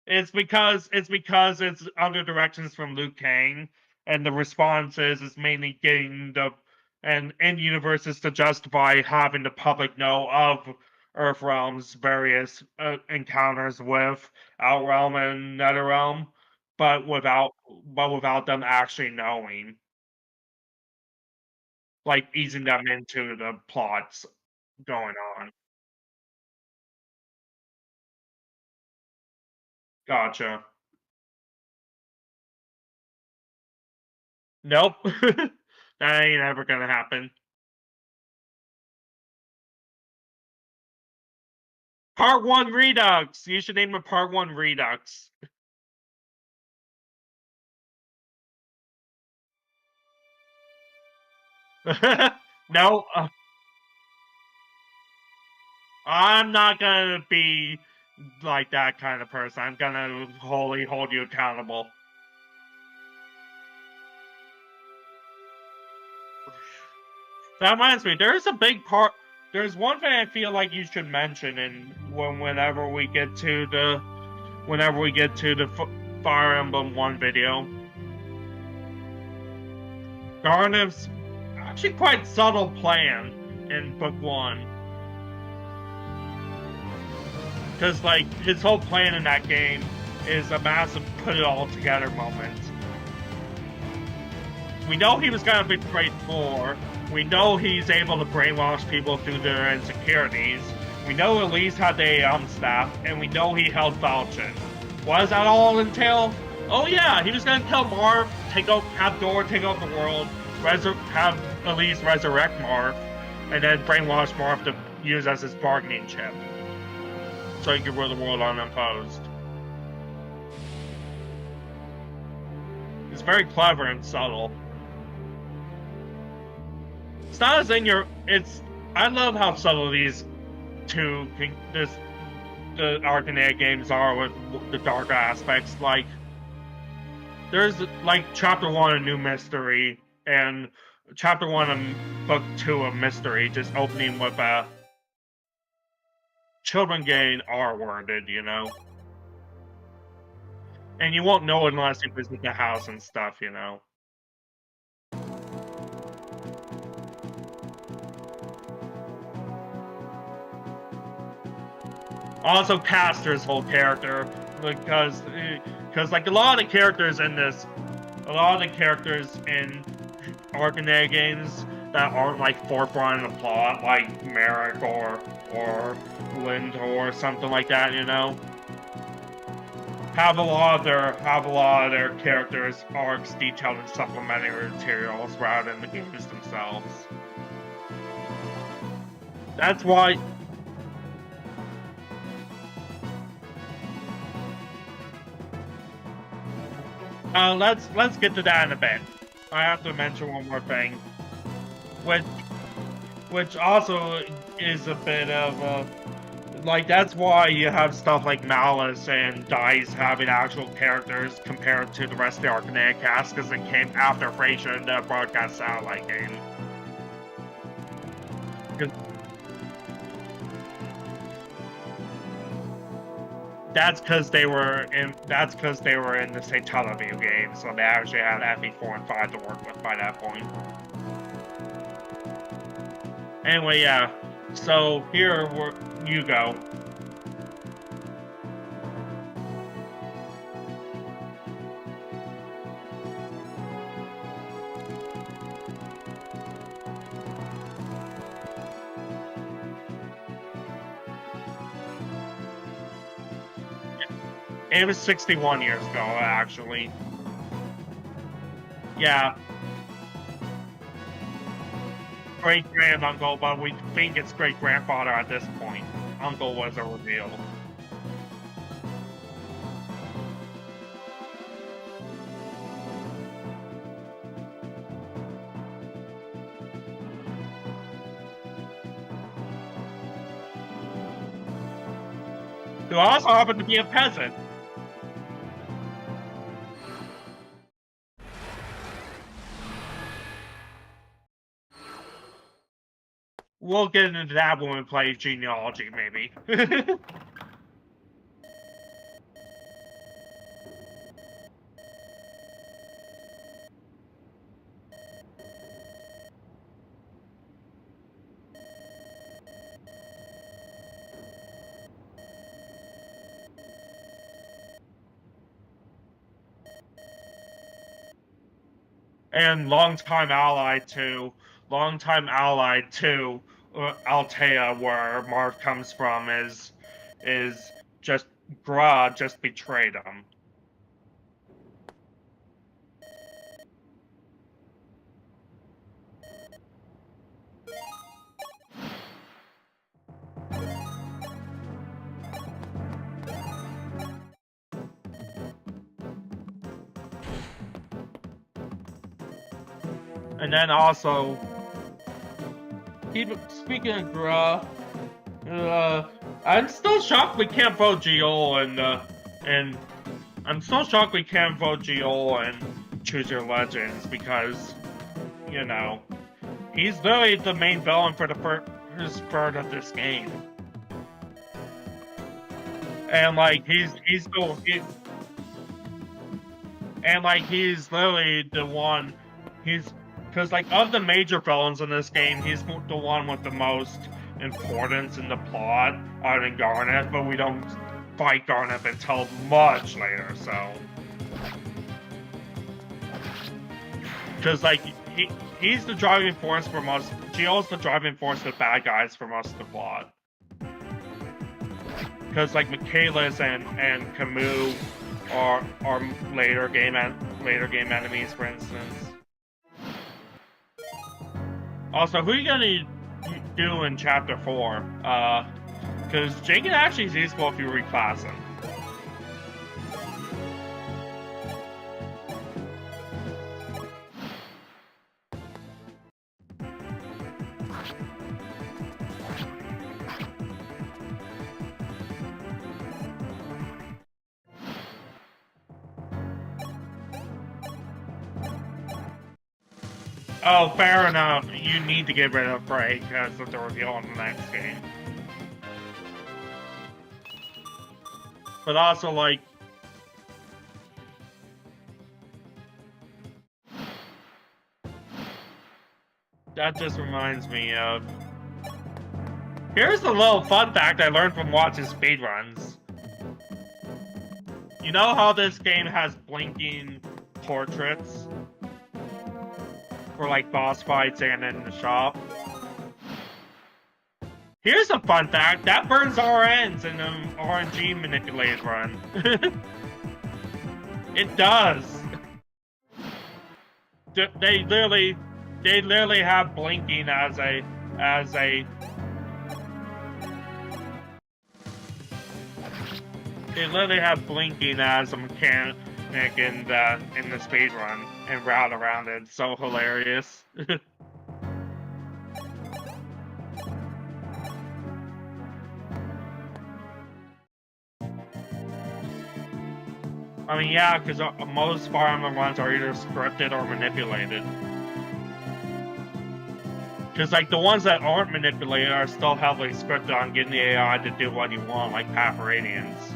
it's under directions from Liu Kang, and the response is mainly getting the and in universes to justify having the public know of Earthrealm's various encounters with Outrealm and Netherrealm, but without them actually knowing, like easing them into the plots going on. Gotcha. Nope. That ain't ever gonna happen. Part 1 Redux! You should name it Part 1 Redux. No, I'm not gonna be like that kind of person. I'm gonna wholly hold you accountable. That reminds me, there's one thing I feel like you should mention whenever we get to the Fire Emblem 1 video. Garnet's actually quite subtle plan in Book 1. Because, like, his whole plan in that game is a massive put-it-all-together moment. We know he was gonna betray Thor. We know he's able to brainwash people through their insecurities. We know Elise had the staff, and we know he held Falchion. What does that all entail? Oh yeah, he was gonna kill Marv, have Thor take over the world, have Elise resurrect Marv, and then brainwash Marv to use as his bargaining chip, so he could rule the world unopposed. It's very clever and subtle. It's not as in your. I love how subtle the Arcanea games are with the darker aspects. Like, there's like Chapter 1 a New Mystery and Chapter 1 of Book 2 a Mystery, just opening with a children getting R-worded, you know? And you won't know unless you visit the house and stuff, you know? Also, Castor's whole character, because like a lot of the characters in Arcanea games that aren't like forefront in the plot, like Merrick or Lind or something like that, you know, have a lot of their characters' arcs detailed in supplementary materials rather than the games themselves. That's why. Let's get to that in a bit. I have to mention one more thing, which also is a bit of a, like, that's why you have stuff like Malice and DICE having actual characters compared to the rest of the Arcanea cast, because it came after Frasier and the broadcast satellite game. That's because they were in the Satella game, so they actually had FE4 and 5 to work with by that point. Anyway, yeah. So here you go. It was 61 years ago, actually. Yeah. Great-granduncle, but we think it's great-grandfather at this point. Uncle was a reveal. Who also happened to be a peasant. We'll get into that when we play genealogy, maybe. and longtime ally to Altea, where Marv comes from, is just Gra just betrayed him. And then also, speaking of Gra, I'm still shocked we can't vote Geol and I'm still shocked we can't vote Geol and Choose Your Legends, because, you know, he's really the main villain for the first part of this game. And like he's literally the one, because like of the major villains in this game, he's the one with the most importance in the plot other than Garnet, but we don't fight Garnet until much later, so. Because like he's the driving force for most, Geol's the driving force for bad guys for most of the plot. Because like Michaelis and Camus are later game enemies, for instance. Also, who are you gonna do in Chapter 4? Because Jacob actually is useful if you reclass him. Oh, fair enough. You need to get rid of Frey because of the reveal in the next game. But also, like, that just reminds me of... Here's a little fun fact I learned from watching speedruns. You know how this game has blinking portraits? For like boss fights and in the shop. Here's a fun fact, that burns RNs in an RNG manipulated run. It does. They literally have blinking as a they literally have blinking as a mechanic in the speed run and route around it. It's so hilarious. I mean, yeah, because most Fire Emblem runs are either scripted or manipulated. Because, like, the ones that aren't manipulated are still heavily scripted on getting the AI to do what you want, like Path-Radiance.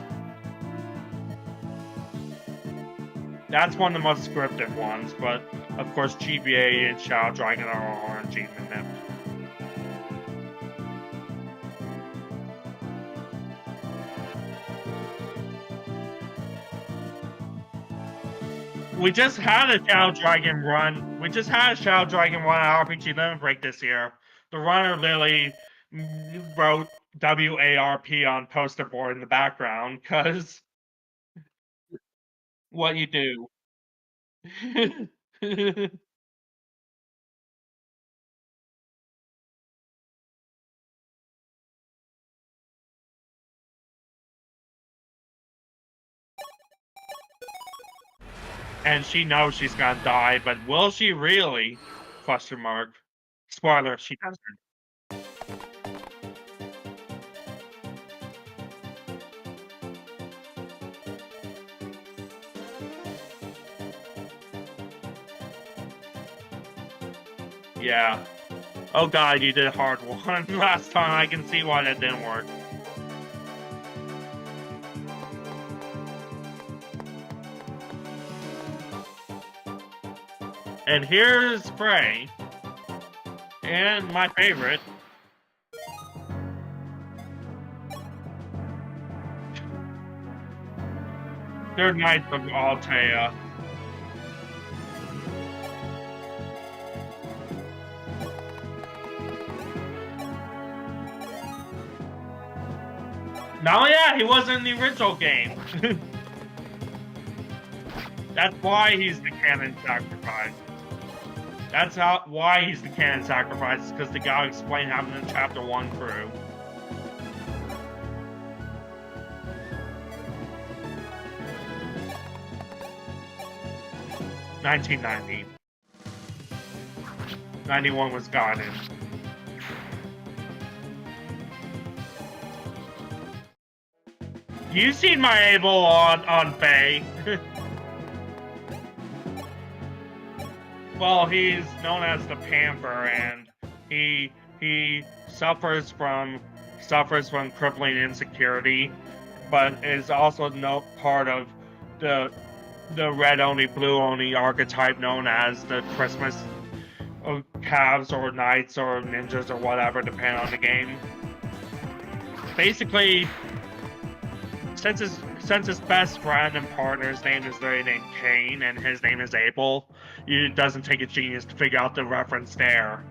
That's one of the most scripted ones, but, of course, GBA and Shadow Dragon are RNG manip. We just had a Shadow Dragon run. We just had a Shadow Dragon run at RPG Limit Break this year. The runner literally wrote WARP on poster board in the background, because what you do. And she knows she's gonna die, but will she really? Question mark. Spoiler, she doesn't. Yeah. Oh god, you did a hard one last time. I can see why that didn't work. And here's Frey. And my favorite. Third Knights of Altea. No, yeah, he wasn't in the original game. That's why he's the canon sacrifice. That's why he's the canon sacrifice, because they gotta explain how in Chapter 1 through. $1990. 91 was Garden. You seen my Abel on Faye? Well, he's known as the Panther, and he suffers from crippling insecurity, but is also no part of the red only, blue only archetype known as the Christmas calves or knights or ninjas or whatever, depending on the game. Basically, since his best friend and partner's name is literally named Cain and his name is Abel, it doesn't take a genius to figure out the reference there.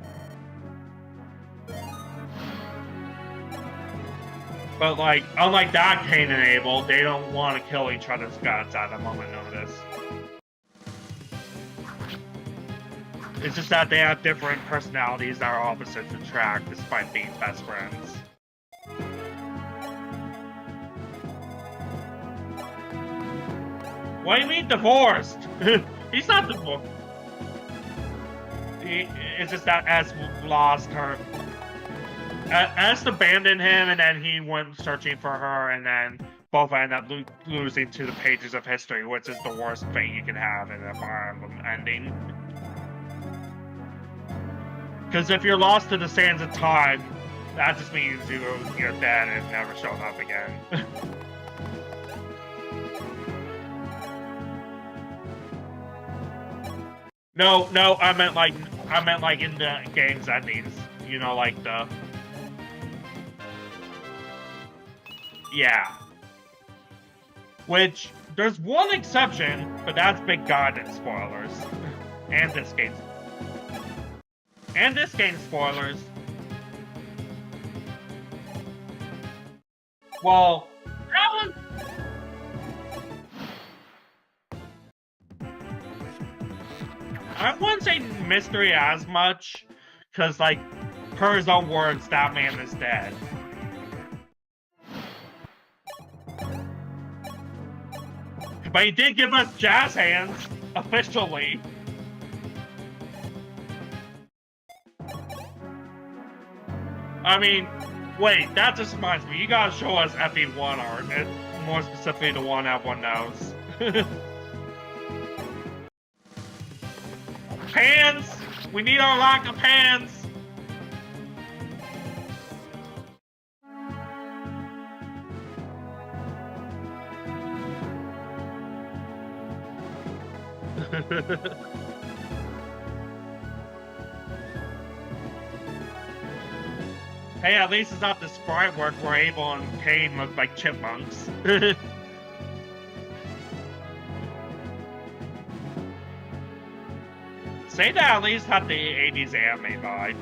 But like, unlike that Cain and Abel, they don't want to kill each other's guts at a moment's notice. It's just that they have different personalities that are opposites attract, despite being best friends. What do you mean divorced? He's not divorced. It's just that S lost her. S abandoned him, and then he went searching for her, and then both end up losing to the pages of history, which is the worst fate you can have in a Fire Emblem ending. Because if you're lost to the sands of time, that just means you're dead and never showed up again. No, I meant like in the game's endings. You know, like the... Yeah. Which, there's one exception, but that's big goddamn spoilers. And this game's spoilers. Well, that one... I wouldn't say mystery as much, because, like, per his own words, that man is dead. But he did give us jazz hands, officially. I mean, wait, that just reminds me, you gotta show us FE1 art, and more specifically the one everyone knows. Pants! We need our lack of pants! Hey, at least it's not the sprite work where Abel and Cain look like chipmunks. Say that at least had the 80s anime vibe.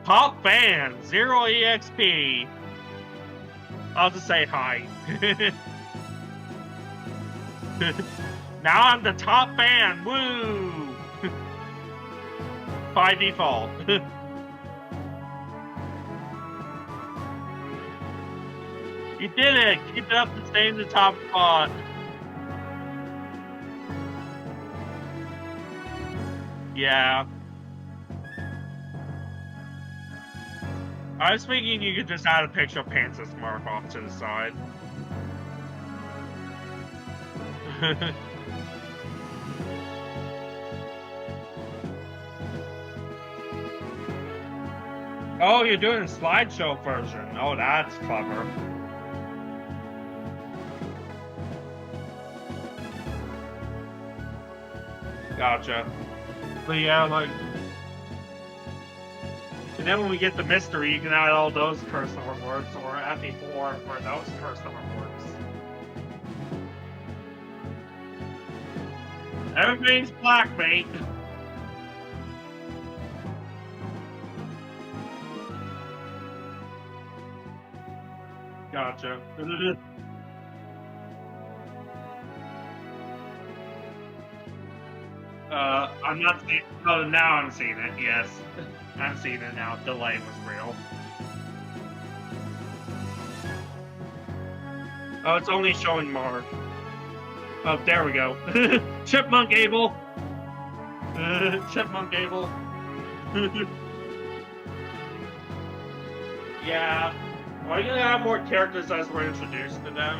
Top fan, 0 EXP. I'll just say hi. Now I'm the top fan, woo! By default. You did it! Keep it up to stay in the top spot. Yeah. I was thinking you could just add a picture of Pansis mark off to the side. Oh, you're doing a slideshow version. Oh, that's clever. Gotcha. But yeah, like... And then when we get the mystery, you can add all those curse number words, or FE4 for those curse number words. Everything's black, mate. Gotcha. I'm not seeing. Oh, now I'm seeing it. Yes, I'm seeing it now. Delay was real. Oh, it's only showing Marv. Oh, there we go. Chipmunk Able. Chipmunk Able. Yeah. Why are you gonna have more characters as we're introduced to them?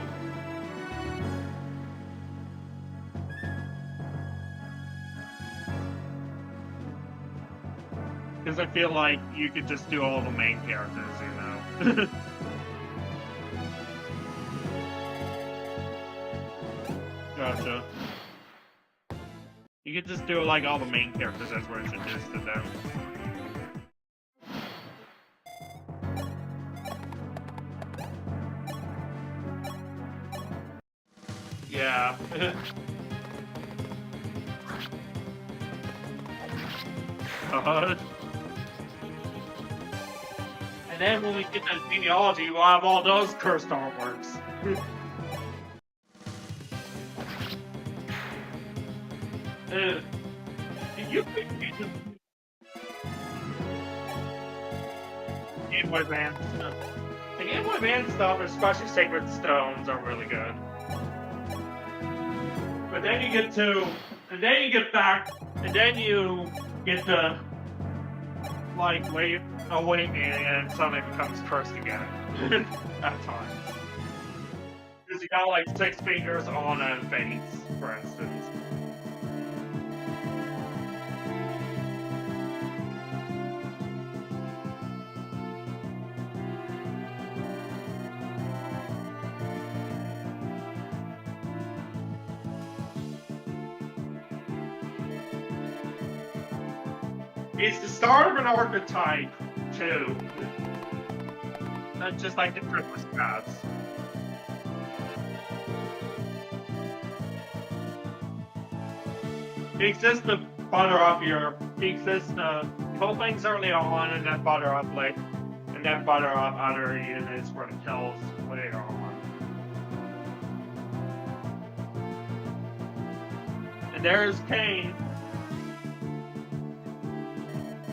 Because I feel like you could just do all the main characters, you know? Gotcha. You could just do like all the main characters as we're introduced to them. Yeah. And then when we get to genealogy, we'll have all those cursed artworks. You Game Boy Advance stuff. The Game Boy Advance stuff, especially Sacred Stones, are really good. But then you get to, and then you get back, and then you get to, like, Awakening, and suddenly it becomes cursed again. At times. Because you got, like, 6 fingers on a face, for instance. It's the start of an archetype, too. Not just like the Christmas cards. He exists to butter up he exists to kill things early on and then butter up late, and then butter up other units for the kills later on. And there's Kane.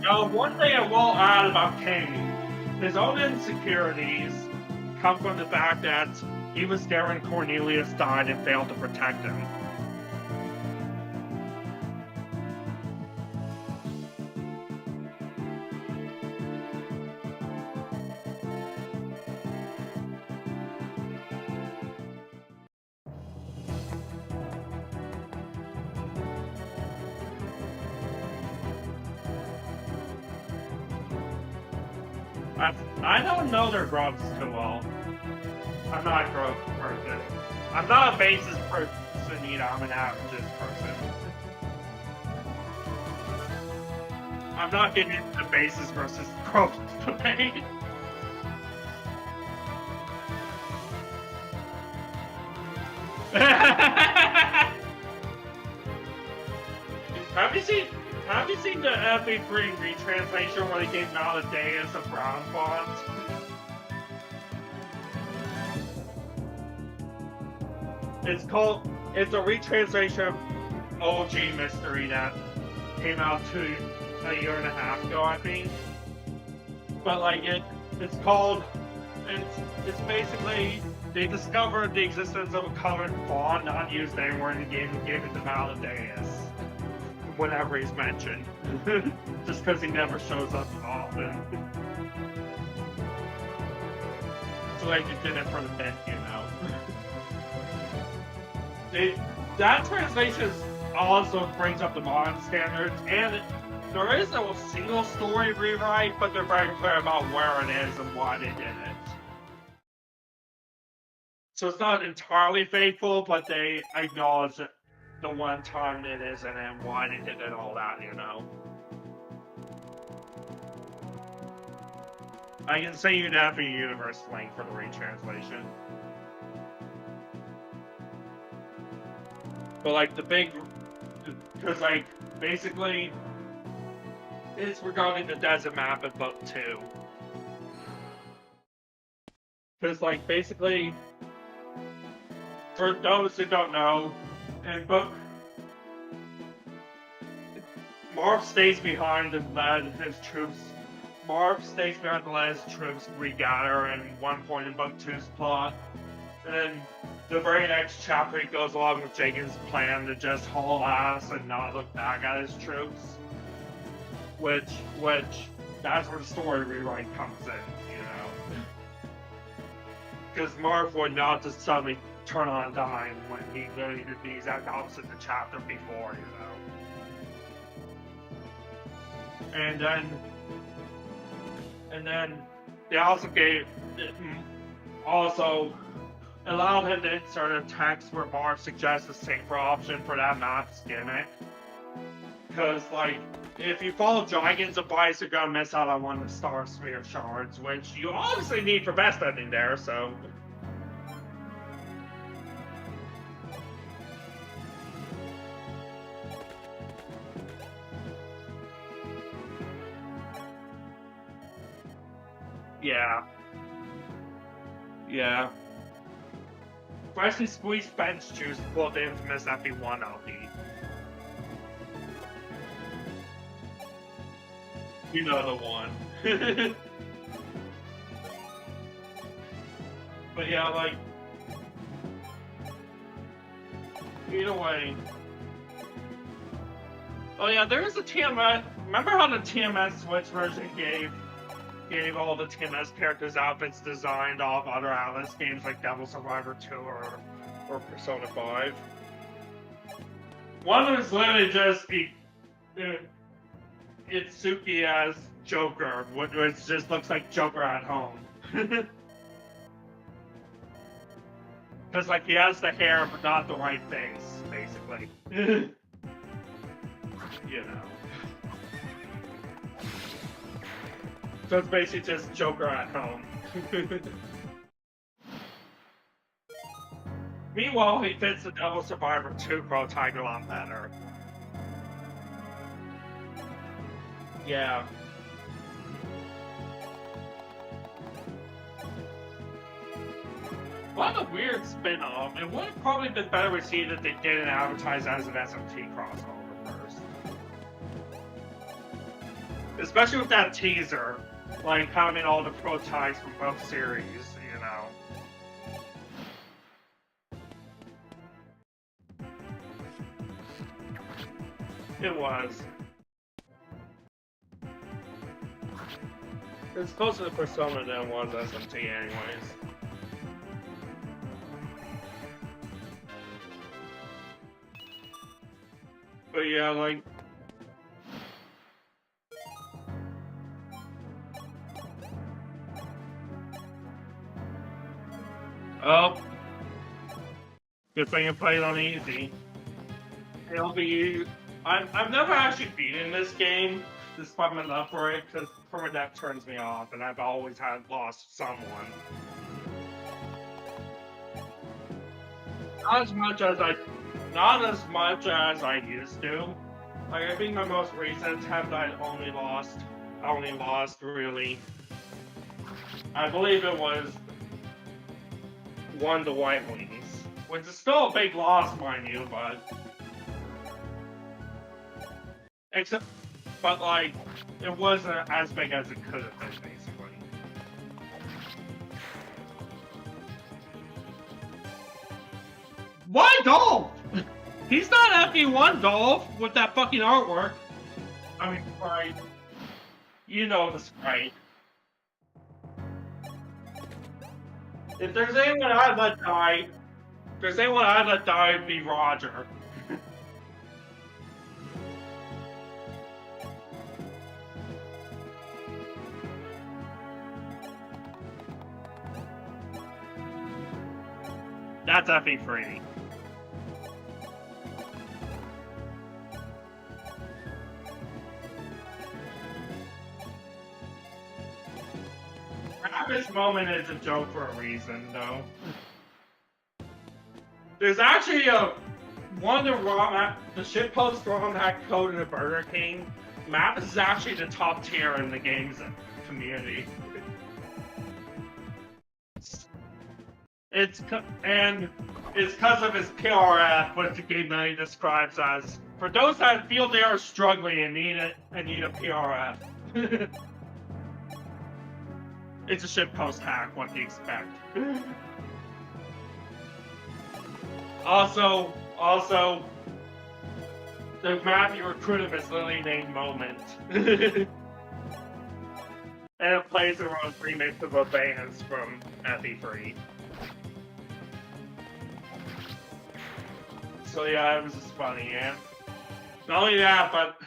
Now, one thing I will add about Kane, his own insecurities come from the fact that he was there when Cornelius died and failed to protect him. I don't know their grubs too well. I'm not a grub person. I'm not a basis person either. I'm an averages person. I'm not getting into the basis versus growth debate. Have you seen the FA3 retranslation where they gave Maladeus a brown font? It's a retranslation of OG Mystery that came out a year and a half ago, I think. But like it's basically they discovered the existence of a colored font not used anywhere in the game and gave it to Maladeus whenever he's mentioned. Just because he never shows up often. So like they did it for the bit, you know. That translation also brings up the modern standards, and there is a single story rewrite, but they're very clear about where it is and why they did it. So it's not entirely faithful, but they acknowledge the one time it is and then why they did it, all that, you know. I can send you that for your universe link for the retranslation. But like the Because, like, basically, it's regarding the desert map in book 2. Because, like, basically, for those who don't know, in book, Marv stays behind and led his troops. Marv stays behind to let his troops regather in one point in book 2's plot. And then the very next chapter, he goes along with Jagen's plan to just haul ass and not look back at his troops. Which, that's where the story rewrite comes in, you know? Because Marv would not just suddenly turn on a dime when he literally did the exact opposite the chapter before, you know? And then they also allowed him to insert a text where Marv suggests a safer option for that map's gimmick. Because, like, if you follow Jagen's advice, you're gonna miss out on one of the Star Sphere shards, which you obviously need for best ending there, so. Yeah. Yeah. Freshly squeezed bench juice pulled the infamous FE1 LP. You know the one. But yeah, like, either way. Oh yeah, there is a TMS. Remember how the TMS Switch version gave all the TMS characters outfits designed off other Atlas games like Devil Survivor 2 or Persona 5? One was literally just Itsuki as Joker, which just looks like Joker at home. Because, like, he has the hair, but not the right face, basically. You know. So it's basically just Joker at home. Meanwhile, he fits the Devil Survivor 2 prototype a lot better. Yeah. What a weird spin-off. It would have probably been better received if they didn't advertise as an SMT crossover first. Especially with that teaser, like having all the prototypes from both series, you know. It was. It's closer to Persona than it was SMT anyways. But yeah, like... Oh. Good thing you played on easy. It'll be... I've never actually beaten this game, despite my love for it, because permadeath turns me off, and I've always lost someone. Not as much as I used to. Like, I think my most recent attempt I only lost really. I believe it was 1 to White Wings, which is still a big loss, mind you, but like, it wasn't as big as it could have been, basically. Why Dolph? He's not FE1 Dolph with that fucking artwork. I mean, right. You know the sprite. If there's anyone I'd let die, it'd be Roger. That's FE3. This moment is a joke for a reason, though. There's actually a one of the shitpost ROM hack code in the Burger King map is actually the top tier in the game's community. It's because of his PRF, what the game that he describes as, for those that feel they are struggling and need a PRF. It's a shitpost hack, what do you expect? Also, the map you recruited is literally named Moment. And it plays around remix of Abeyance from FE3. So yeah, it was just funny, yeah. Not only that, but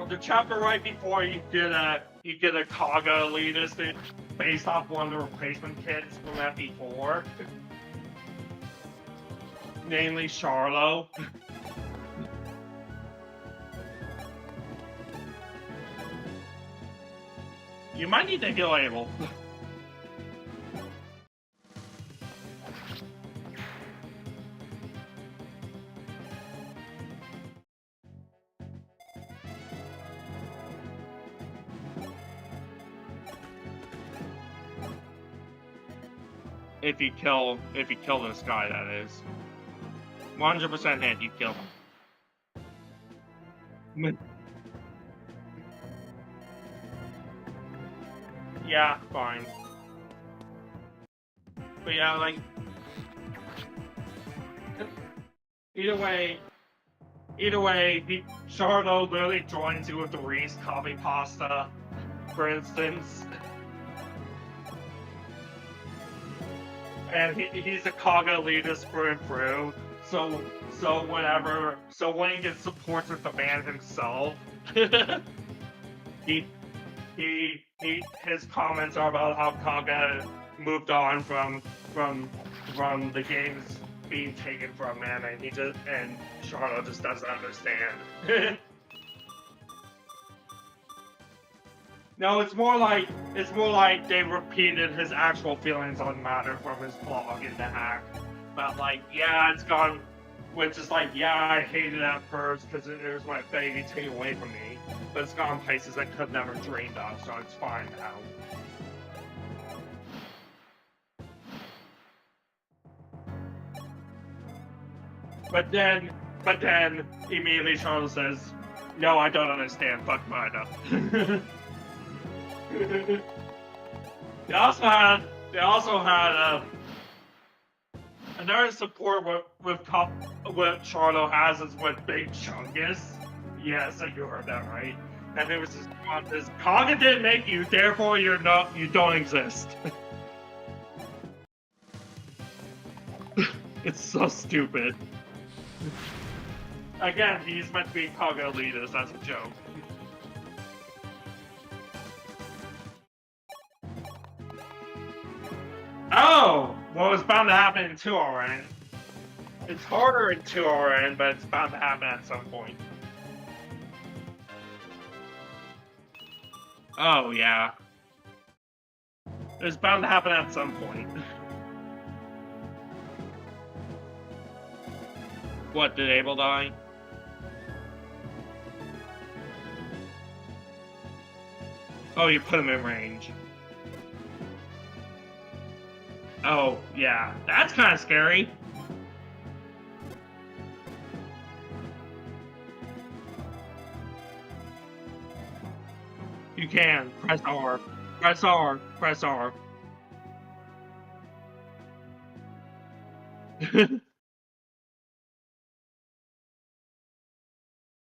the chapter right before you get a Kaga elitist based off one of the replacement kids from FE4. Namely Charlo. You might need to heal Abel. If you kill this guy, that is. 100% hit, you kill him. Yeah, fine. But yeah, like... Either way, Charlo literally joins you with the Reese coffee pasta, for instance. And he's a Kaga elitist through and through. So when he gets supports with the man himself, his comments are about how Kaga moved on from the games being taken from him, and Charlo just doesn't understand. No, it's more like they repeated his actual feelings on matter from his blog in the hack. But like, yeah, it's gone, which is like, yeah, I hated it at first because it was my baby taken away from me. But it's gone places I could never dreamed of, so it's fine now. But then immediately Charles says, "No, I don't understand. Fuck Mida." They also had another support with Charlo has is with Big Chungus. Yes, you heard that right. And it was this Kaga didn't make you, therefore you don't exist. It's so stupid. Again, he's meant to be Kaga elitist, that's a joke. Oh! Well, it's bound to happen in 2RN. It's harder in 2RN, but it's bound to happen at some point. Oh, yeah. It's bound to happen at some point. What, did Abel die? Oh, you put him in range. Oh, yeah. That's kind of scary. You can. Press R. Press R. Press R.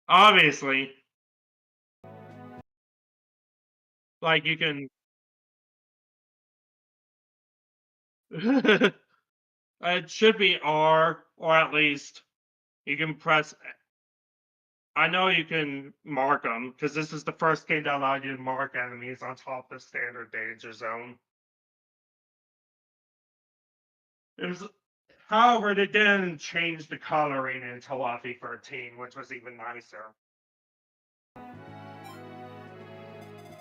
Obviously. Like, you can... It should be R, or at least you can press... I know you can mark them, because this is the first game that allowed you to mark enemies on top of the standard danger zone. However, they didn't change the coloring until FE13, which was even nicer.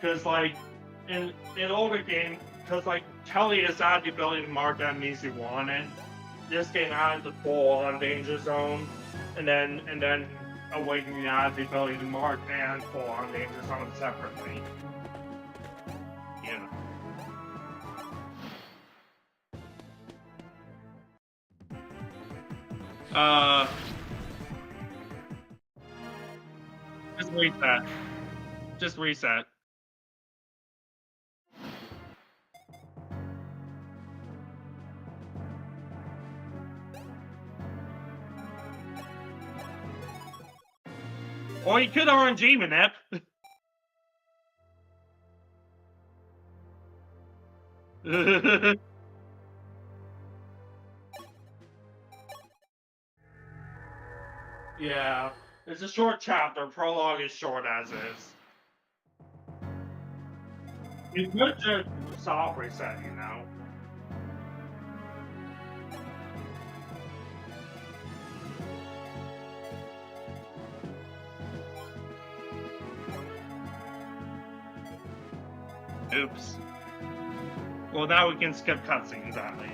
Because, like, in older games, because, like, Kelly has had the ability to mark enemies you wanted, this game added the full-on danger zone, and then Awakening adds the ability to mark and full-on danger zone separately. Yeah. Just reset. Just reset. Or you could RNG Manip. Yeah, it's a short chapter. Prologue is short as is. You could just soft reset, you know. Oops. Well, now we can skip cutscenes at least.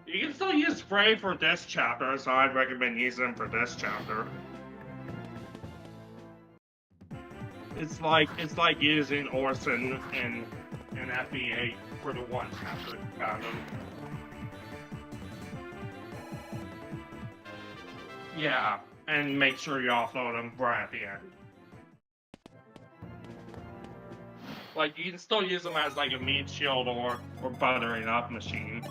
You can still use spray for this chapter, so I'd recommend using them for this chapter. It's like using Orson in FE8 for the one chapter. Kind of. Yeah, and make sure you offload them right at the end. Like, you can still use them as like a meat shield or buttering up machine.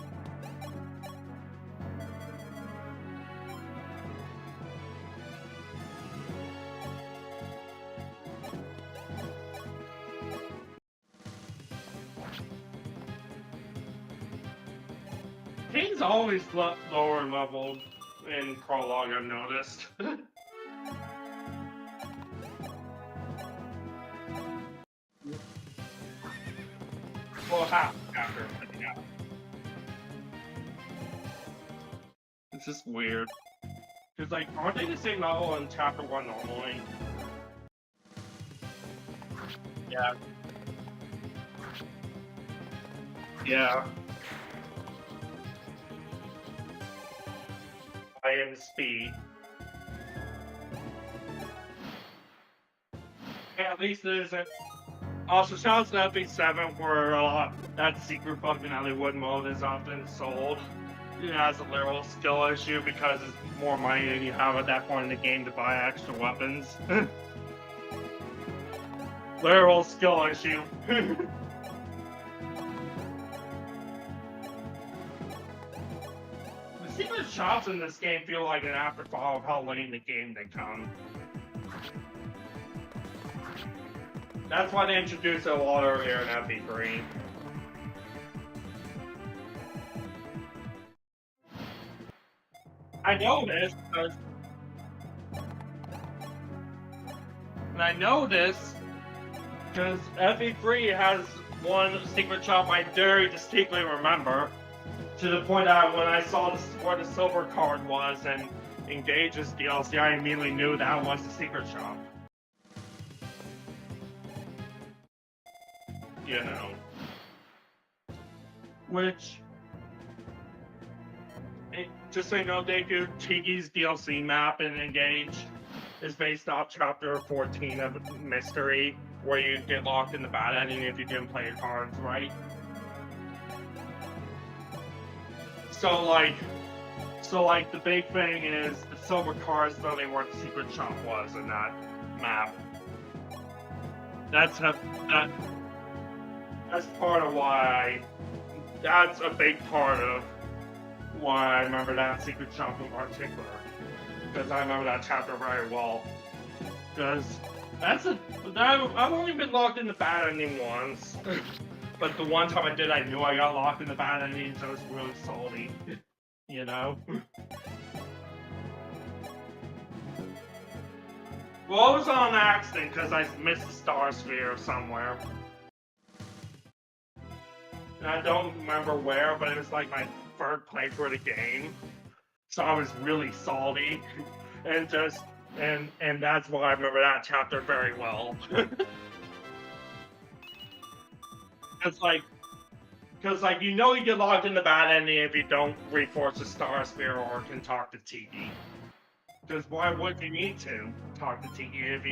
King's always lower leveled in Prologue, I've noticed. Well, half after, yeah. It's just weird. Cause like, aren't they the same level in chapter 1 normally? Yeah. Yeah. I am speed. Yeah, at least it isn't. Also, shout out to FE7 where that secret fucking Hollywood mode is often sold. It has a literal skill issue because it's more money than you have at that point in the game to buy extra weapons. Literal skill issue. The secret shops in this game feel like an afterthought of how late in the game they come. That's why they introduced it a lot earlier in FE3. I know this because... And I know this because FE3 has one secret shop I very distinctly remember, to the point that when I saw where the silver card was and Engage's DLC, I immediately knew that was the secret shop. You know. Which... Just so you know, Deku, Tiki's DLC map in Engage is based off chapter 14 of Mystery, where you get locked in the bad ending if you didn't play your cards right. So like the big thing is the silver cards telling where the secret shop was in that map. That's part of why that's a big part of why I remember that secret shop in particular. Because I remember that chapter very well. Because I've only been locked in the bad ending once. But the one time I did, I knew I got locked in the bad ending, so it was really salty. You know? Well, it was on accident because I missed the star sphere somewhere. and I don't remember where, but it was like my third playthrough of the game, so I was really salty, and that's why I remember that chapter very well. It's like, because like you get locked in the bad ending if you don't reforce the Star Spear or can talk to Tiki. Because why would you need to talk to Tiki if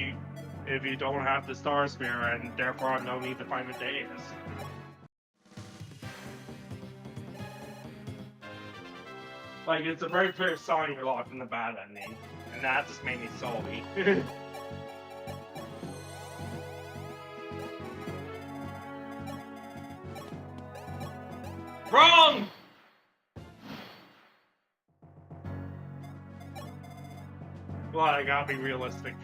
you don't have the Star Spear and therefore have no need to find the Deus? Like, it's a very clear sign you're locked in the bad ending, and that just made me salty. Wrong! Well, I gotta be realistic.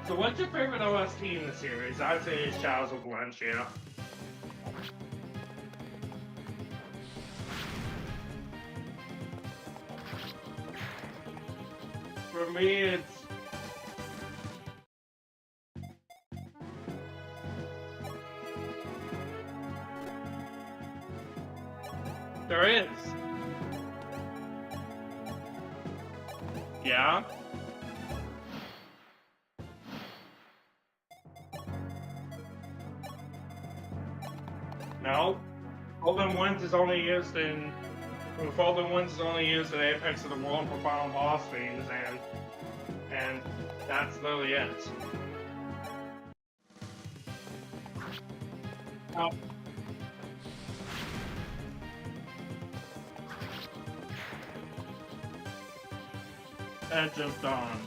So what's your favorite OST in the series? I'd say it's Shadows of Valencia. For me, it's... There is. Yeah? No. Golden Winds is only used in... Golden Winds is only used in Apex of the World for final boss fiends, and that's literally it. Oh. Edge of Dawn.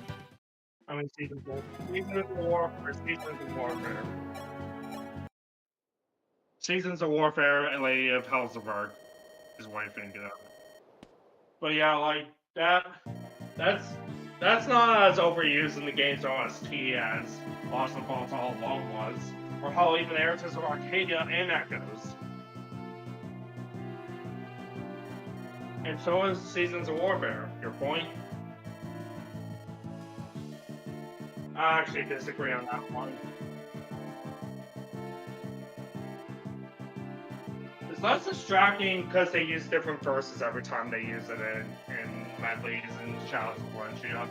I mean, Season of War or Seasons of Warfare. Seasons of Warfare and Lady of Helzberg is what I think of. But yeah, like that's not as overused in the game's OST as Lost and Falls All Alone was, or how even Heritage of Arcadia and Echoes. And so is Seasons of Warfare. Your point? I actually disagree on that one. It's less distracting because they use different verses every time they use it in medleys and Shadows of Valencia.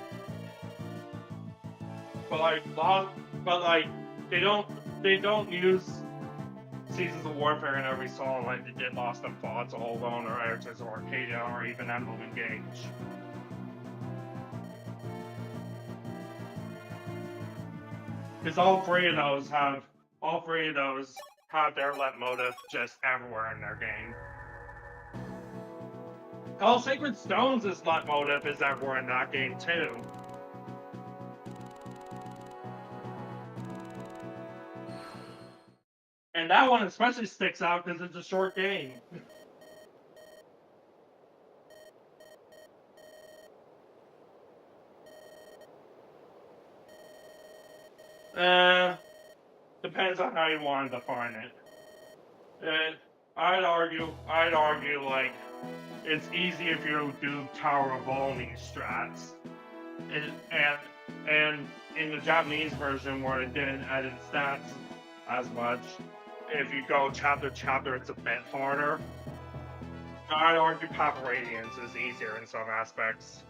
But like they don't use Seasons of Warfare in every song like they did Lost and Falls, Hold On, or Heritage of Arcadia, or even Emblem Engage. Because all three of those have their leitmotif just everywhere in their game. Hell, Sacred Stones' leitmotif is everywhere in that game too. And that one especially sticks out because it's a short game. Depends on how you want to define it. I'd argue like it's easy if you do Tower of Olney strats, and in the Japanese version where it didn't edit stats as much, if you go chapter to chapter, it's a bit harder. I'd argue Path of Radiance is easier in some aspects.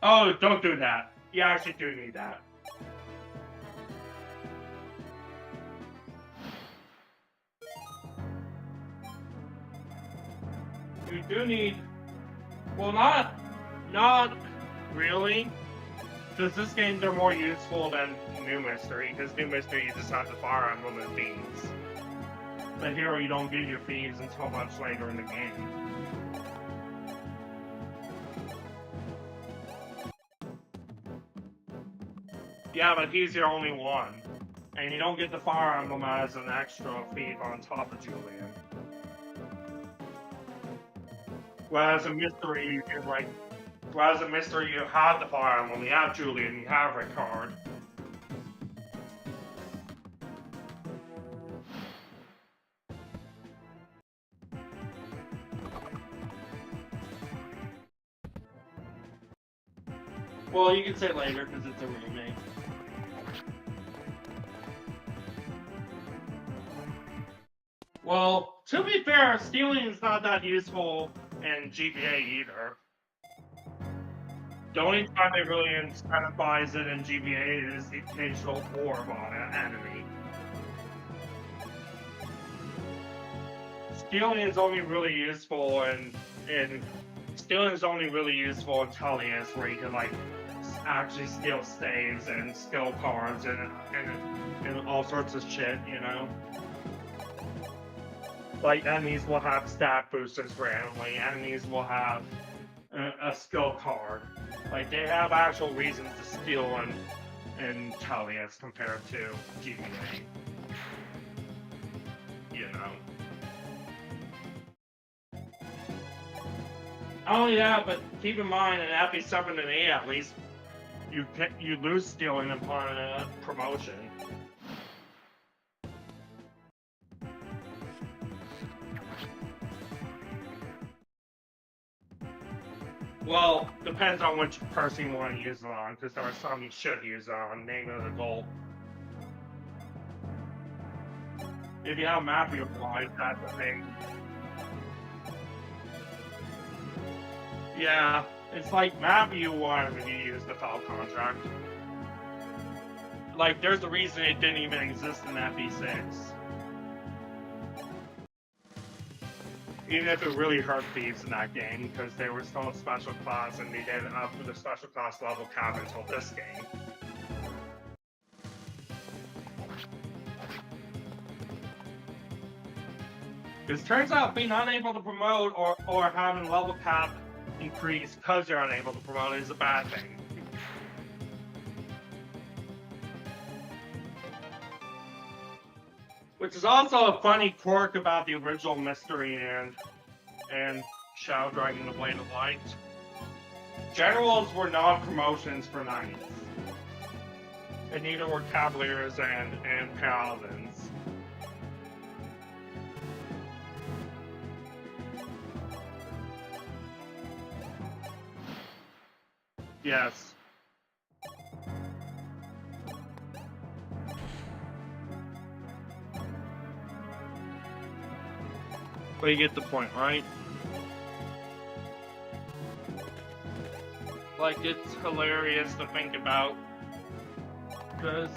Oh, don't do that. You actually do need that. You do need... Well, not really. Because this game, they're more useful than New Mystery. Because New Mystery, you just have to fire unlimited feeds. But here, you don't get your feeds until much later in the game. Yeah, but he's your only one. And you don't get the Fire Emblem as an extra feed on top of Julian. Whereas in Mystery, you can, like, Whereas in Mystery, you have the Fire Emblem, you have Julian, you have Ricard. Well, you can say later because it's a remake. Well, to be fair, stealing is not that useful in GBA either. The only time they really incentivize it in GBA is the occasional orb on an enemy. Stealing is only really useful in Tullius, where you can like actually steal staves and skill cards and all sorts of shit, you know. Like enemies will have stat boosters randomly. Enemies will have a skill card. Like they have actual reasons to steal in Tullius compared to GBA. You know. Oh yeah, but keep in mind in FP7 and 8 at least you lose stealing upon a promotion. Well, depends on which person you want to use it on, because there are some you should use it on, namely the goal. If you have Mafia applied, that's the thing. Yeah, it's like Mafia wanted when you use the file contract. Like, there's a reason it didn't even exist in FE6. Even if it really hurt thieves in that game, because they were still a special class and they didn't up to the special class level cap until this game. Because it turns out being unable to promote or having level cap increase because you're unable to promote is a bad thing. Which is also a funny quirk about the original Mystery and Shadow Dragon: The Blade of Light. Generals were not promotions for knights. And neither were cavaliers and paladins. Yes. But you get the point, right? Like, it's hilarious to think about. Because...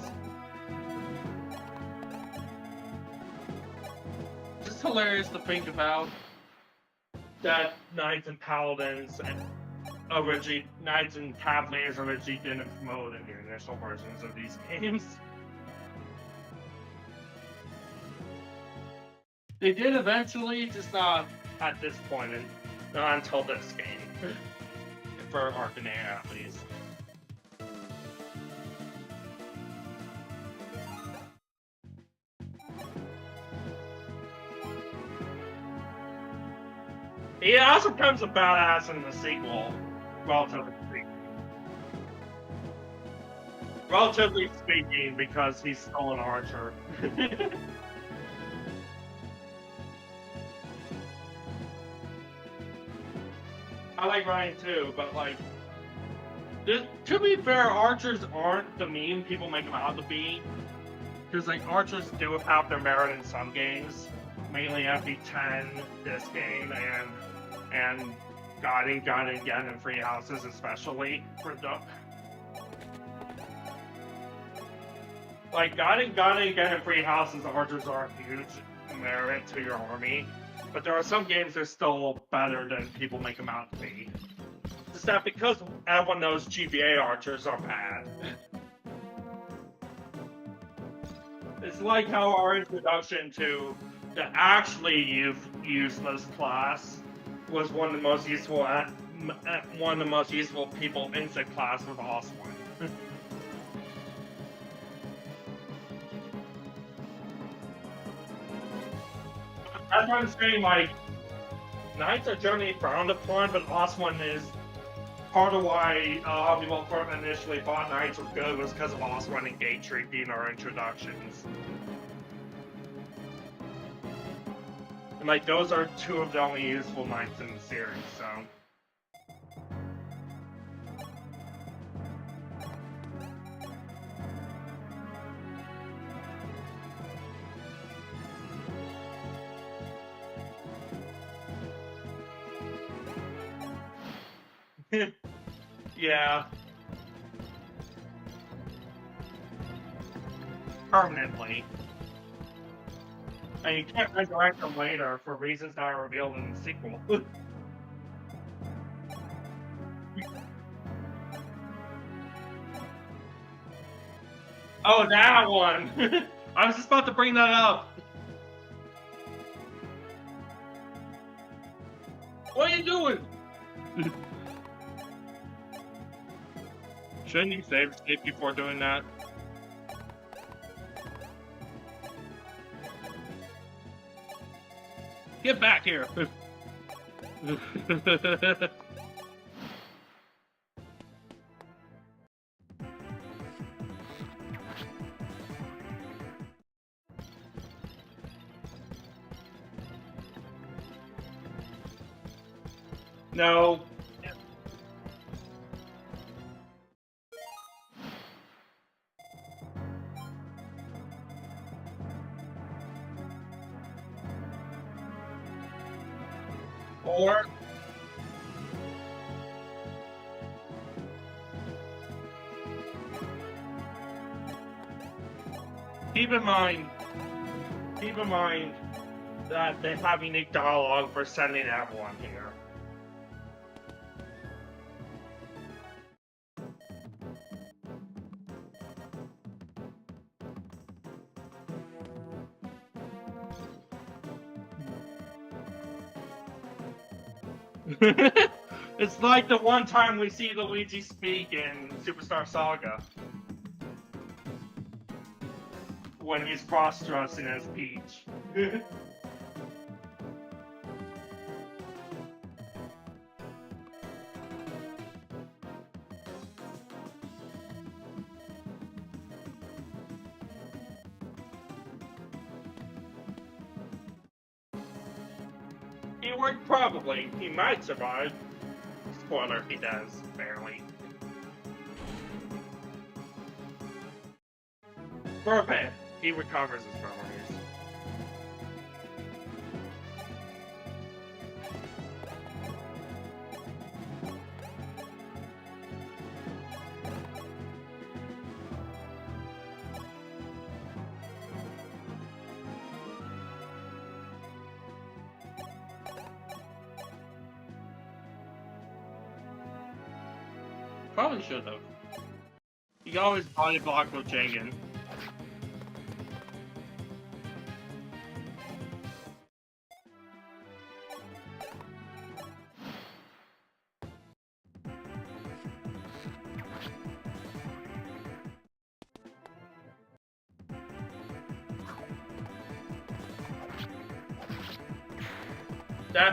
It's hilarious to think about that Knights and Paladins and Knights and Cavaliers originally didn't promote in the initial versions of these games. They did eventually, just not at this point, and not until this game. For Arcanea, at least. He also becomes a badass in the sequel, relatively speaking, because he's still an archer. I like Ryan too, but like, to be fair, archers aren't the meme people make them out to be. Because like, archers do have their merit in some games, mainly FE10, this game, and guiding again in free houses, especially for Duck. Like, guiding again in free houses, archers are a huge merit to your army. But there are some games that are still better than people make them out to be. It's that because everyone knows GBA archers are bad. It's like how our introduction to the actually useless class was one of the most useful people in the class with Oswin. That's what I'm saying, like, Knights are generally frowned upon, but Oswin is part of why people initially thought Knights were good was because of also running Gate Tree being our introductions. And like those are two of the only useful Knights in the series, so. Yeah. Permanently. And you can't resurrect them later for reasons that are revealed in the sequel. Oh, that one! I was just about to bring that up. What are you doing? Shouldn't you save state before doing that? Get back here! No. Or keep in mind that they have unique dialogue for sending everyone here. It's like the one time we see Luigi speak in Superstar Saga. When he's cross-dressing as Peach. He would probably. He might survive. Spoiler, he does, barely. For a bit, he recovers his memories. Probably should have. You always body block with Jagan.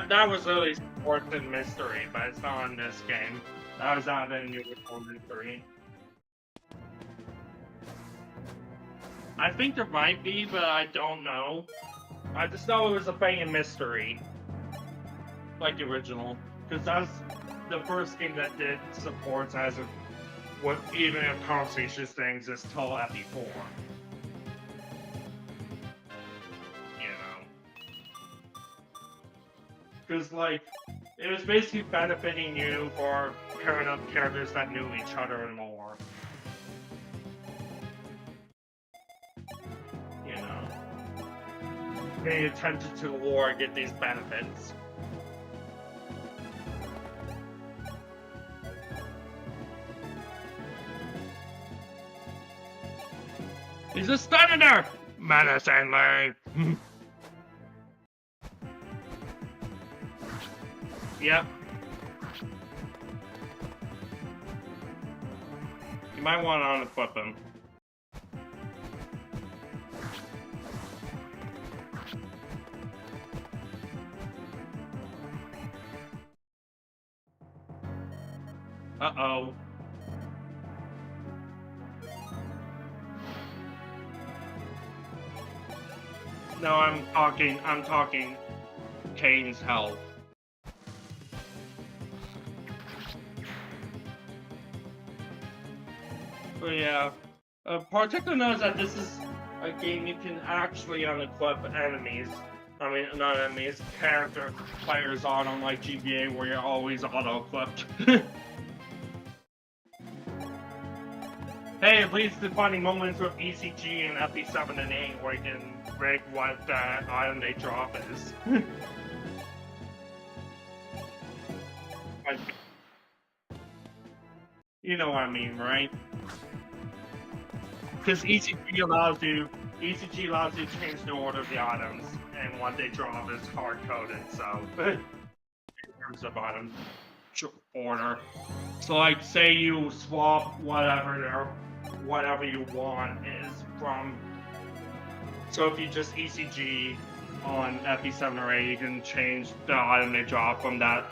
That was really sports and mystery, but it's not in this game. That was not in Unicorn Mystery. I think there might be, but I don't know. I just know it was a thing in Mystery. Like the original. Because that's the first game that did supports as a what even if conversations things is till FE4. You know. Because like it was basically benefiting you for pairing up characters that knew each other and more. You know. Paying attention to the lore and get these benefits. He's just standing there! Menacingly! Yep. You might want to unequip him. Uh-oh. No, I'm talking Kane's health. But yeah, particular note is that this is a game you can actually unequip enemies. I mean, not enemies, character players on, unlike GBA where you're always auto-equipped. Hey, at least the funny moments with ECG and FP7 and 8 where you can rig what item they drop is. Like, you know what I mean, right? Because ECG allows you to change the order of the items, and what they drop is hard-coded, so in terms of item order. So like, say you swap whatever you want is from. So if you just ECG on FP7 or 8, you can change the item they drop from that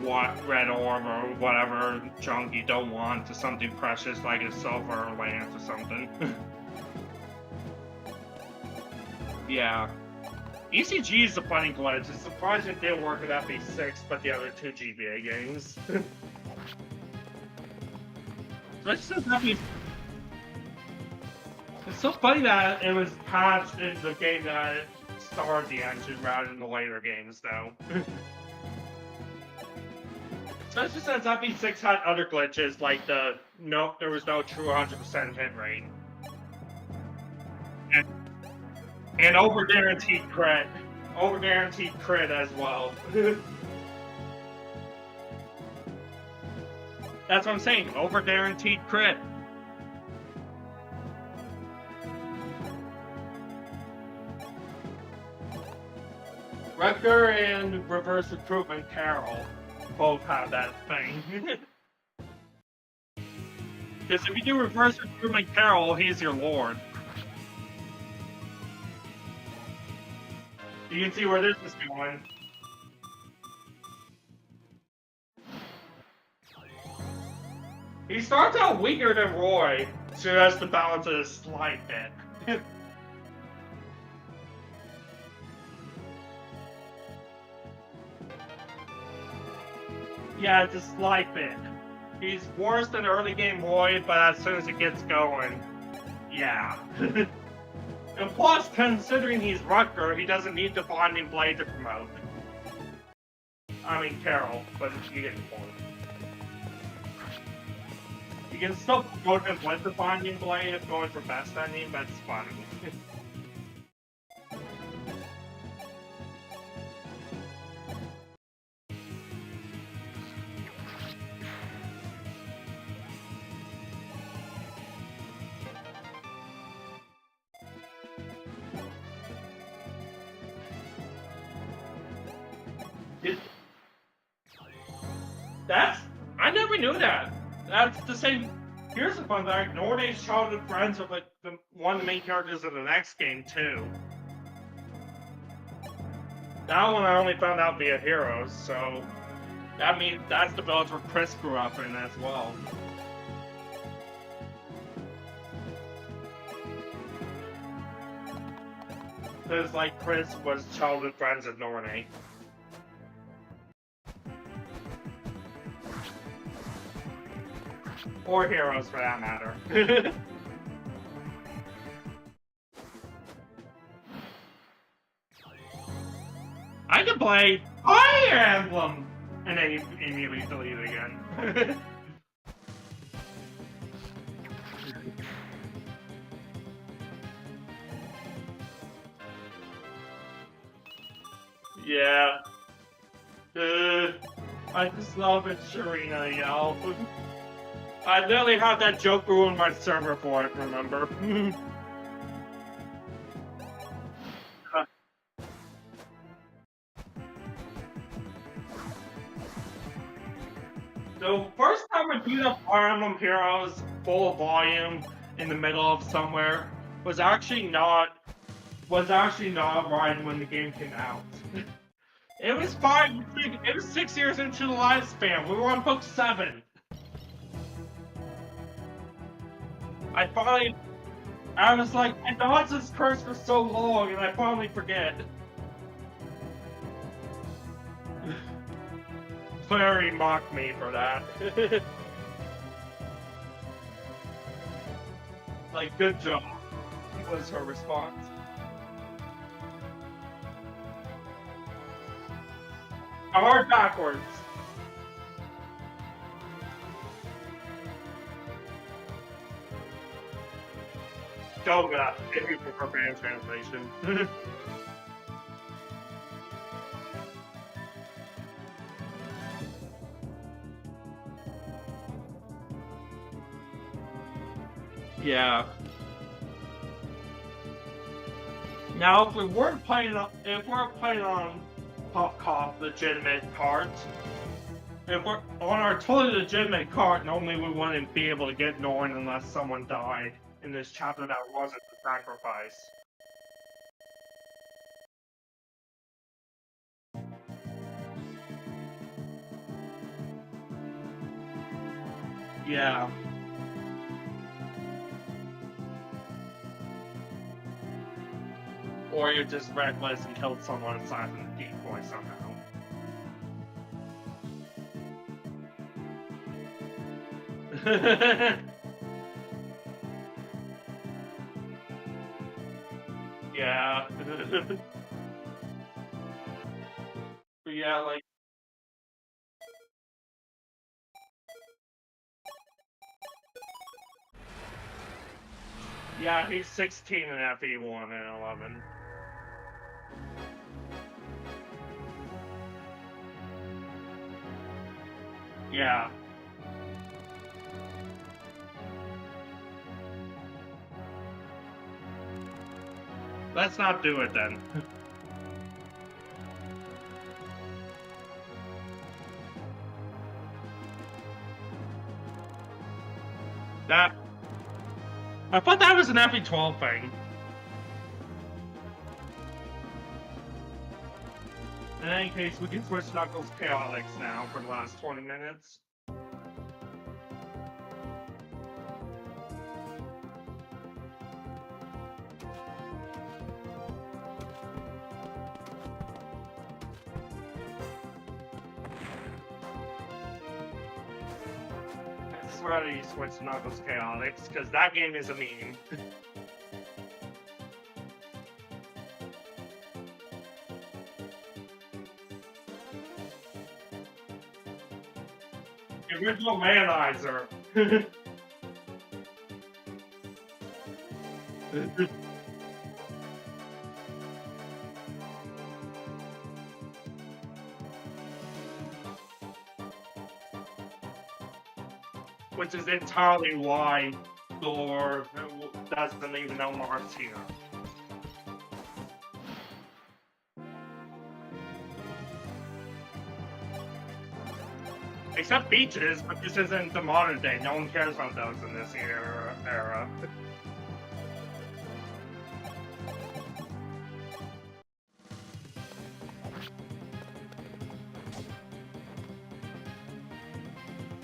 red orb or whatever junk you don't want to something precious like a silver or lance or something. Yeah. ECG is a funny glitch. It's surprising it didn't work with FP6, but the other two GBA games. It's so funny that it was patched in the game that it started the engine rather than the later games, though. Especially since FP6 had other glitches, like there was no true 100% hit rate. And over-guaranteed crit. Over-guaranteed crit as well. That's what I'm saying, over-guaranteed crit. Rutger and Reverse Recruitment Carol both have that thing. Because if you do Reverse Recruitment Carol, he's your lord. You can see where this is going. He starts out weaker than Roy, so that's to balance it a slight bit. Yeah, it's a slight bit. He's worse than early game Roy, but as soon as it gets going, yeah. And plus, considering he's Rutger, he doesn't need the Bonding Blade to promote. I mean, Carol, but you get the point. You can still promote him with the Bonding Blade if going for best ending, but it's fun. I never knew that. That's the same. Here's a fun fact: Norde's childhood friends are like one of the main characters of the next game too. That one I only found out via Heroes, so that means that's the village where Chris grew up in as well. Because like Chris was childhood friends with Norne. Or Heroes, for that matter. I can play Fire Emblem! And then you immediately delete it again. Yeah. I just love it, Sharina, yo. I literally have that joke ruin my server for it, remember? So, first time I beat up Fire Emblem Heroes full volume in the middle of somewhere was actually not right when the game came out. It was 6 years into the lifespan. We were on book 7. I was like, I dodged this curse for so long, and I finally forget. Clary mocked me for that. Like, good job, was her response. Hard backwards. Goga, if you prefer fan translation. Yeah. Now, if we're playing on Pop legitimate cards, if we're on our totally legitimate card, normally we wouldn't be able to get Norn unless someone died in this chapter that wasn't the sacrifice. Yeah. Or you're just reckless and killed someone aside from the decoy somehow. Yeah. But yeah, like. Yeah, he's 16 in FE1 and 11. Yeah. Let's not do it then. I thought that was an FE12 thing. In any case, we can switch Knuckles Chaotix now for the last 20 minutes. I swear to you switch Knuckles Chaotix, because that game is a meme. The original Manizer. Which is entirely why Thor doesn't even know Martina. Except Beaches, but this isn't the modern day. No one cares about those in this era.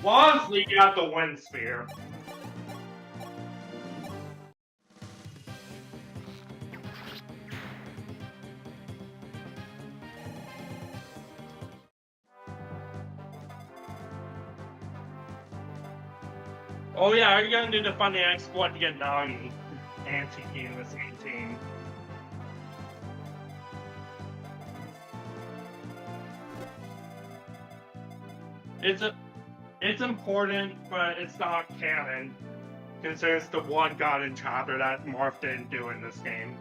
Bosley got the wind spear. Oh yeah, are you gonna do the funny exploit to get Nagi anti-key in the same team? It's important, but it's not canon. Considering it's the one god in chapter that Marth didn't do in this game.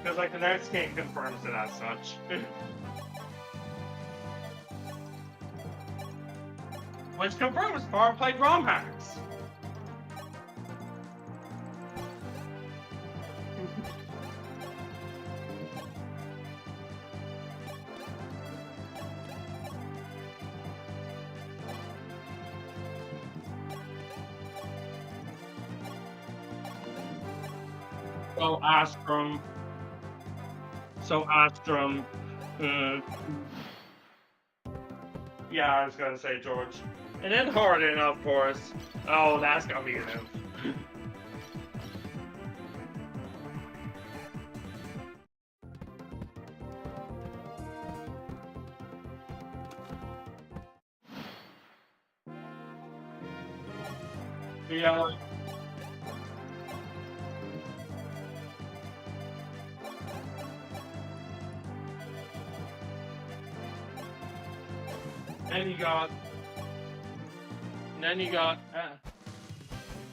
Because like the next game confirms it as such. Which confirms Far played ROM hacks. So Astrum, Yeah, I was gonna say George. And then Harden, of course. Oh, that's gonna be an imp. Yeah, like, then you got. And then you got.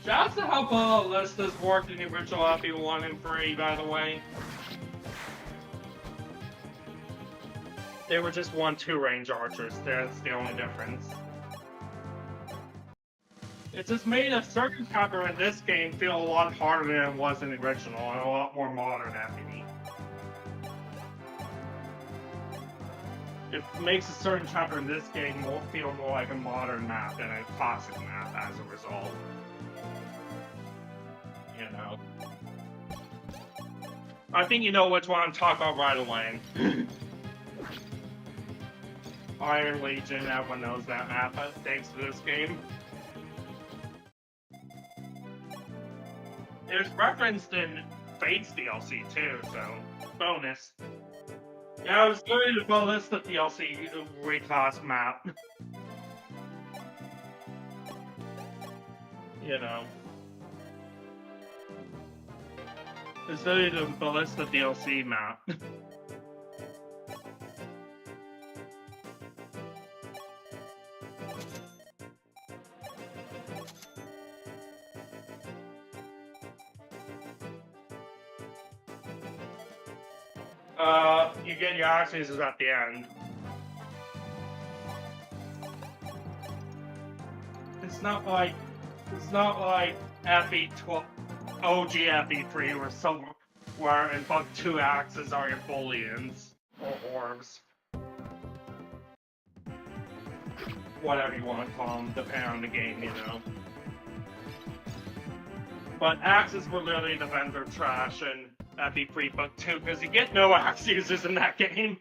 Shout out to how ballistas worked in the original FE1 and 3, by the way. They were just 1-2 range archers. That's the only difference. It just made a certain chapter in this game feel a lot harder than it was in the original, and a lot more modern FE. It makes a certain chapter in this game feel more like a modern map than a classic map as a result. You know. I think you know which one I'm talking about right away. Iron Legion, everyone knows that map, thanks to this game. There's referenced in Fate's DLC too, so bonus. Yeah, I was doing the Ballista DLC reclass map. You know. It's really the Ballista DLC map. You get your axes at the end. It's not like FE12, OG FE3 or somewhere where in fact 2 axes are your bullions or orbs. Whatever you want to call them, depending on the game, you know. But axes were literally the vendor trash in FE3 Book 2 because you get no axe users in that game.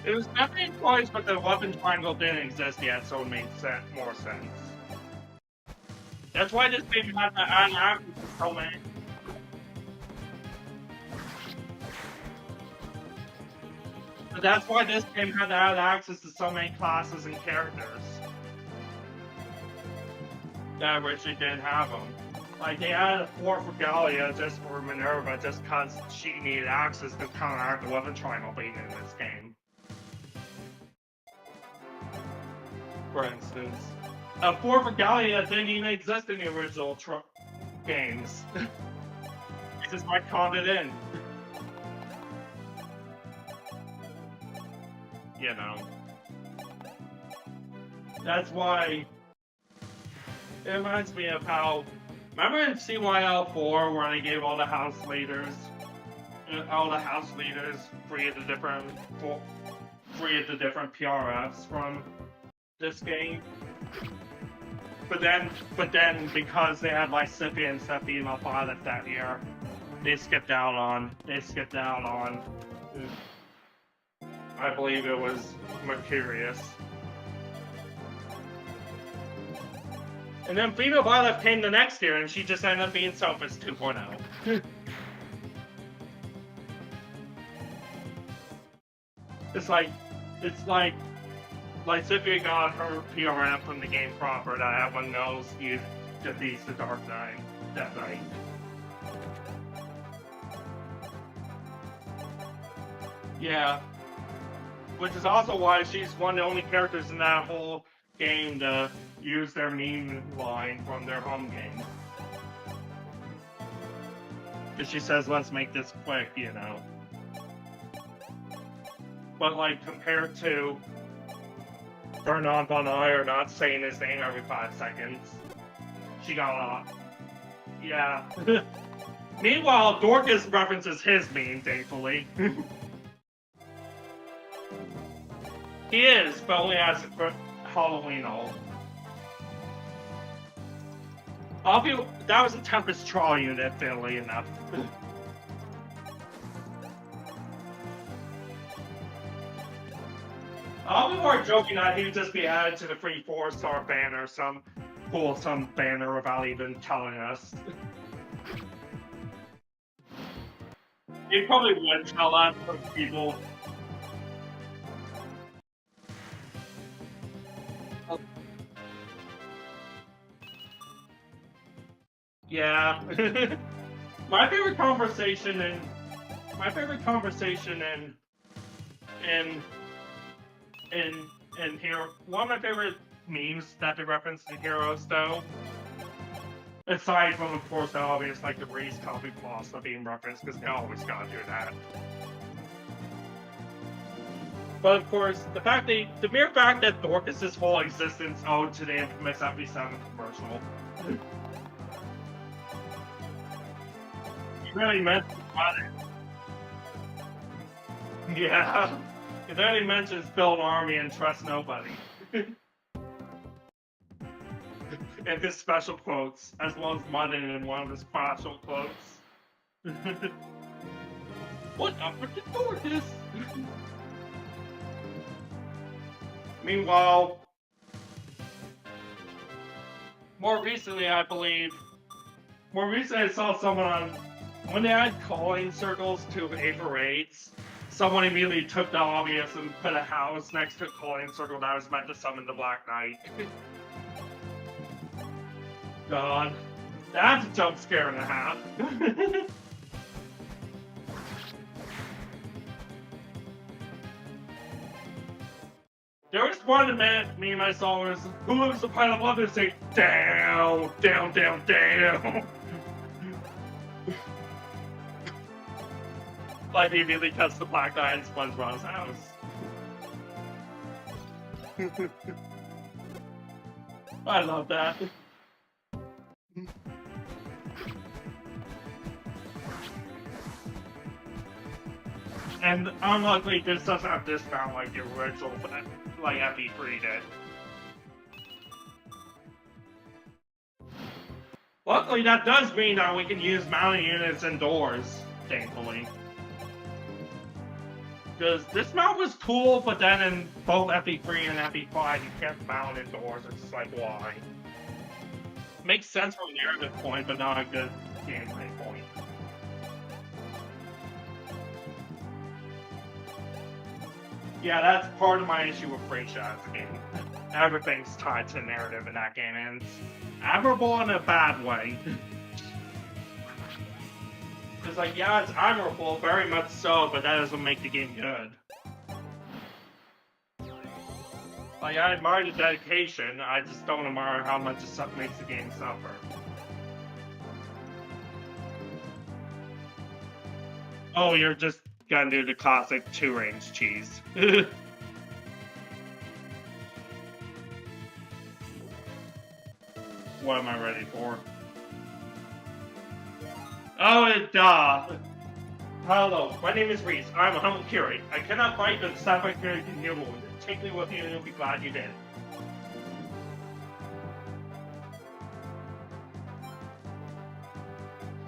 It was definitely twice, but the weapon triangle didn't exist yet, so it made more sense. That's why this game had to add axes to so many. But that's why this game had to add access to so many classes and characters that originally didn't have them. Like, they added 4 for Gallia just for Minerva, just because she needed access to counteract the weapon triangle being in this game. For instance. A 4 for Gallia didn't even exist in the original games. They just retconned it in. You know. That's why it reminds me of how, remember in CYL4 where they gave all the house leaders 3 of the different PRFs from this game? But then because they had Lysipia and Septima pilot that year, they skipped out on I believe it was Mercurius. And then Female Violet came the next year, and she just ended up being Sophis 2.0. It's like Lysipia got her PRM from the game proper that everyone knows you defeats the Dark Knight that night. Yeah. Which is also why she's one of the only characters in that whole game to use their meme line from their home game. Because she says, let's make this quick, you know. But, like, compared to Fernand Von Ayer not saying his name every 5 seconds, she got a lot. Yeah. Meanwhile, Dorcas references his meme, thankfully. He is, but only as a Halloween ult. That was a Tempest Troll unit, funnily enough. I'll be more joking that he would just be added to the free 4-star banner, some banner without even telling us. He probably would tell us for people. Yeah. My favorite conversation in here, one of my favorite memes that they reference in Heroes though, aside from of course the obvious like the race copy pasta being referenced, because they always gotta do that. But of course, the mere fact that Dorcas's whole existence owed to the infamous FB7 commercial. He really meant to run it. Yeah. It only mentions build army and trust nobody. And his special quotes, as well as Muddin in one of his special quotes. What up with the Dorcas? Meanwhile, more recently I saw someone on, when they had calling circles to Aether raids, someone immediately took the obvious and put a house next to a calling circle that was meant to summon the Black Knight. God, that's a jump scare and a half. There was one meme I saw was, who lives the pile of others say, down, down, down, down. Like he immediately cuts the Black Knight in SpongeBob's house. I love that. And unluckily, this doesn't have dismount like the original, like FE3 did. Luckily, that does mean that we can use mounting units indoors, thankfully. Because this mount was cool, but then in both FE3 and FE5, you can't mount indoors. It's just like, why? Makes sense from a narrative point, but not a good gameplay point. Yeah, that's part of my issue with franchise game. Everything's tied to narrative in that game, and it's admirable in a bad way. It's like, yeah, it's admirable, very much so, but that doesn't make the game good. Like, I admire the dedication, I just don't admire how much it makes the game suffer. Oh, you're just gonna do the classic 2-range cheese. What am I ready for? Oh, hello, my name is Reese. I'm a humble curate. I cannot fight, but staff my curate can heal wounded. Take me with you and you'll be glad you did.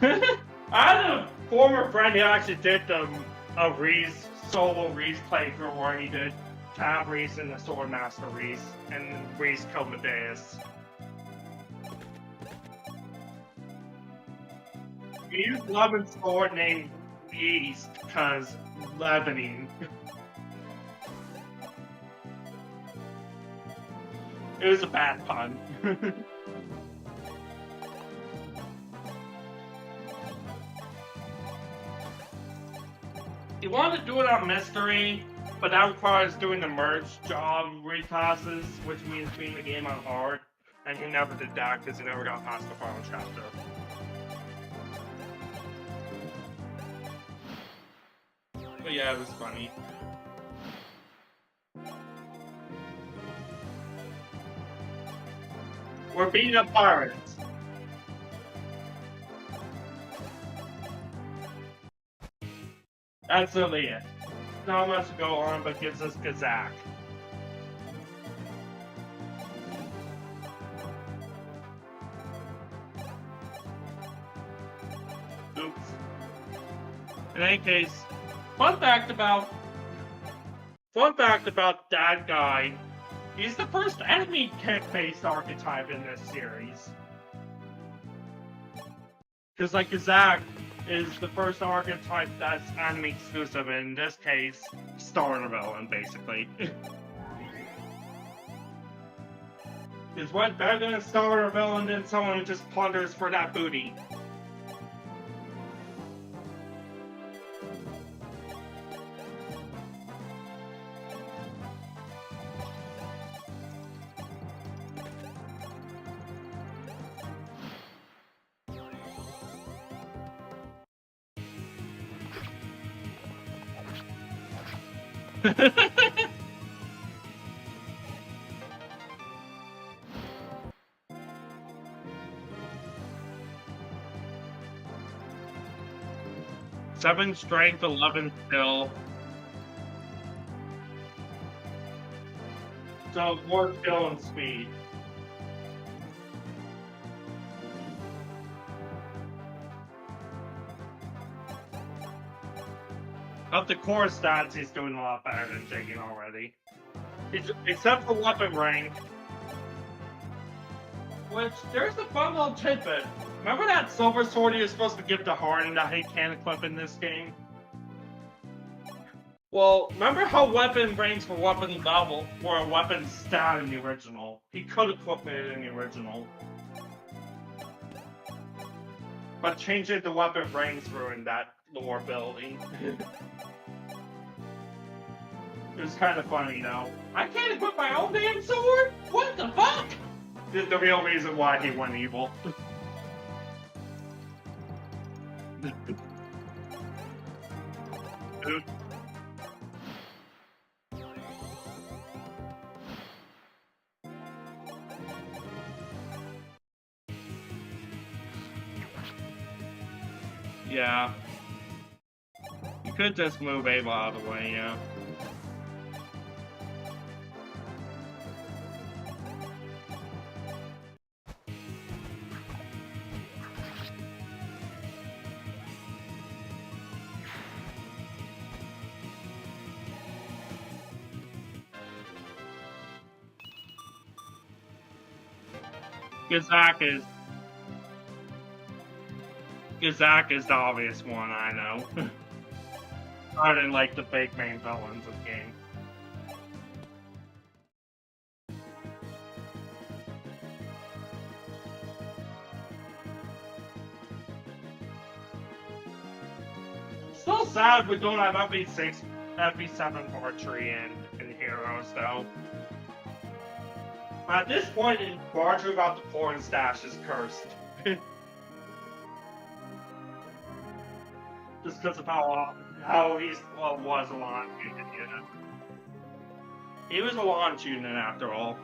I had a former friend who actually did a Reese, solo Reese playthrough where he did Tab Reese and the Swordmaster Reese, and Reese killed Medeus. He used Levin's sword named Yeast because leavening. It was a bad pun. He wanted to do it on Mystery, but that requires doing the merge job reclasses, which means beating the game on hard, and he never did that because he never got past the final chapter. But yeah, it was funny. We're beating up pirates. That's really it. Not much to go on, but gives us Kazak. Oops. In any case, fun fact about Fun fact about that guy, he's the first enemy tech-based archetype in this series. Because, like, Zach is the first archetype that's enemy exclusive, in this case, starter villain, basically. Is what better than a starter villain than someone who just plunders for that booty? Seven strength, 11 skill. So more skill and speed. Of the core stats, he's doing a lot better than Jagan already. Except for weapon rank. Which, there's a fun little tidbit. Remember that silver sword he was supposed to give to Hardin that he can't equip in this game? Well, remember how weapon ranks for weapon level were a weapon stat in the original? He could equip it in the original. But changing the weapon ranks ruined that lore ability. It was kind of funny, though. I can't equip my own damn sword? What the fuck? The real reason why he went evil. Yeah. You could just move Ava out of the way, yeah. Gazak is the obvious one, I know. I didn't like the fake main villains of the game. Still sad we don't have FB6, FB7 archery in Heroes, though. At this point, archery about the porn stash is cursed. Just because of how he was a launch unit. He was a launch unit after all.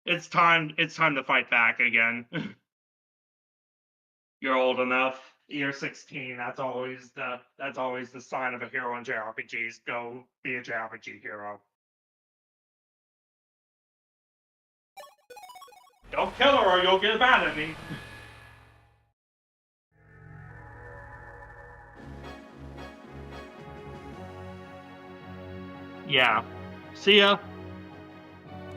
It's time to fight back again. You're old enough. You're 16. That's always the sign of a hero in JRPGs. Go be a JRPG hero. Don't kill her or you'll get mad at me. Yeah. See ya.